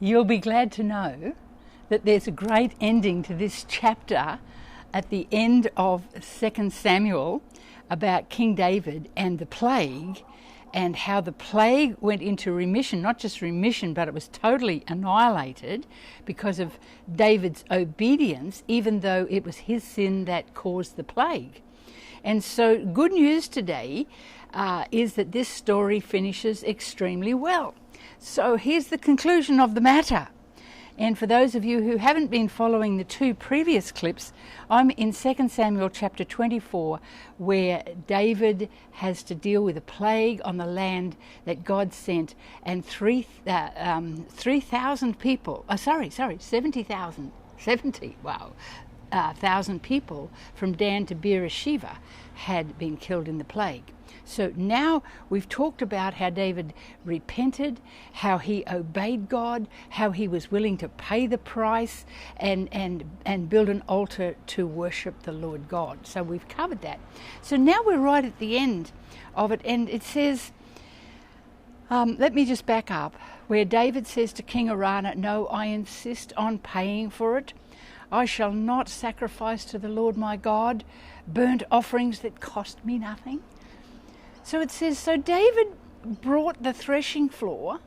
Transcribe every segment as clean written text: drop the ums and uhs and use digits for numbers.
You'll be glad to know that there's a great ending to this chapter at the end of 2 Samuel about King David and the plague, and how the plague went into remission, not just remission, but it was totally annihilated because of David's obedience, even though it was his sin that caused the plague. And so good news today is that this story finishes extremely well. So here's the conclusion of the matter. And for those of you who haven't been following the two previous clips, I'm in 2 Samuel chapter 24, where David has to deal with a plague on the land that God sent, and 3,000 people, 1,000 people from Dan to Beersheba had been killed in the plague. So now we've talked about how David repented, how he obeyed God, how he was willing to pay the price and build an altar to worship the Lord God. So we've covered that. So now we're right at the end of it, and it says, let me just back up, where David says to King Araunah, "No, I insist on paying for it. I shall not sacrifice to the Lord my God burnt offerings that cost me nothing." So it says, so David brought the threshing floor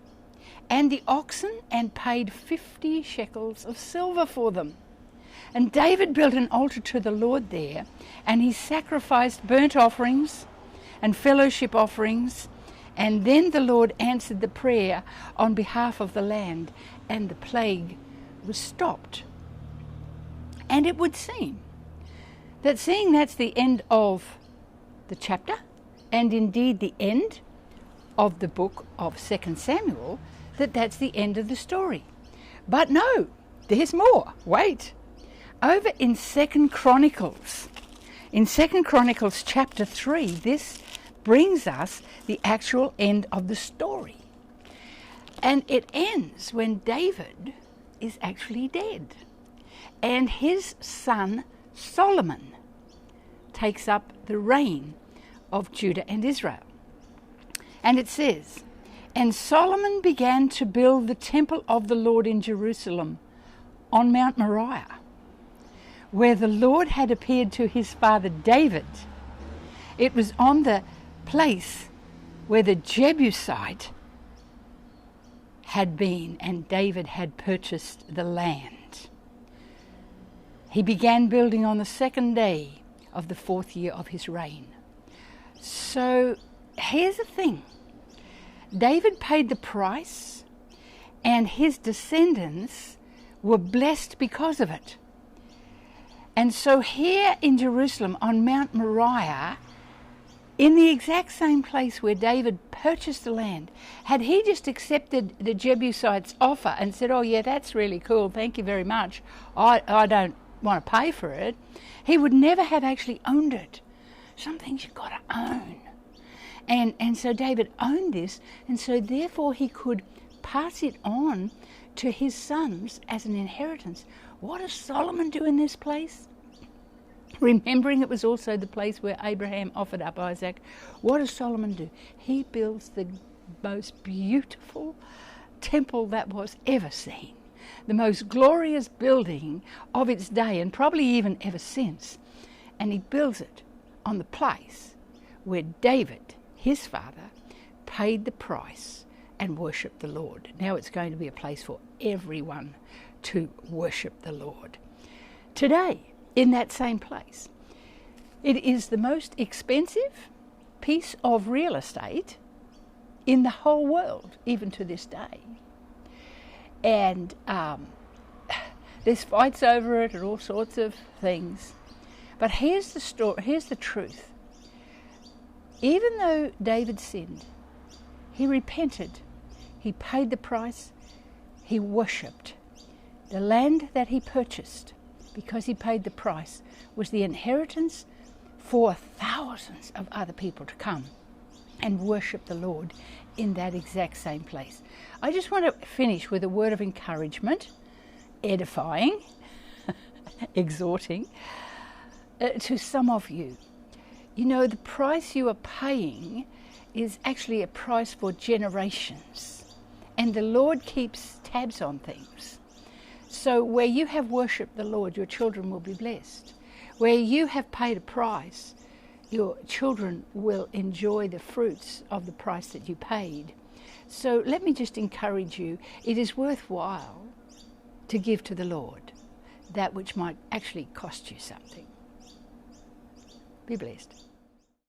and the oxen and paid 50 shekels of silver for them. And David built an altar to the Lord there, and he sacrificed burnt offerings and fellowship offerings. And then the Lord answered the prayer on behalf of the land, and the plague was stopped. And it would seem that, seeing that's the end of the chapter, and indeed the end of the book of 2 Samuel, that's the end of the story. But no, there's more. Wait. Over in 2 Chronicles chapter 3, this brings us the actual end of the story. And it ends when David is actually dead, and his son Solomon takes up the reign of Judah and Israel. And it says, "And Solomon began to build the temple of the Lord in Jerusalem on Mount Moriah, where the Lord had appeared to his father David. It was on the place where the Jebusite had been, and David had purchased the land. He began building on the 2nd day of the 4th year of his reign." So here's the thing. David paid the price, and his descendants were blessed because of it. And so here in Jerusalem on Mount Moriah, in the exact same place where David purchased the land, had he just accepted the Jebusite's offer and said, "Oh yeah, that's really cool, thank you very much, I don't want to pay for it," he would never have actually owned it. Some things you've got to own. And so David owned this, and so therefore he could pass it on to his sons as an inheritance. What does Solomon do in this place? Remembering it was also the place where Abraham offered up Isaac, what does Solomon do? He builds the most beautiful temple that was ever seen, the most glorious building of its day, and probably even ever since. And he builds it on the place where David, his father, paid the price and worshipped the Lord. Now it's going to be a place for everyone to worship the Lord. Today, in that same place, it is the most expensive piece of real estate in the whole world, even to this day. And there's fights over it and all sorts of things. But here's the story, here's the truth. Even though David sinned, he repented, he paid the price, he worshipped. The land that he purchased, because he paid the price, was the inheritance for thousands of other people to come and worship the Lord in that exact same place. I just want to finish with a word of encouragement, edifying, exhorting, to some of you. You know, the price you are paying is actually a price for generations. And the Lord keeps tabs on things. So where you have worshipped the Lord, your children will be blessed. Where you have paid a price, your children will enjoy the fruits of the price that you paid. So let me just encourage you, it is worthwhile to give to the Lord that which might actually cost you something. Be blessed.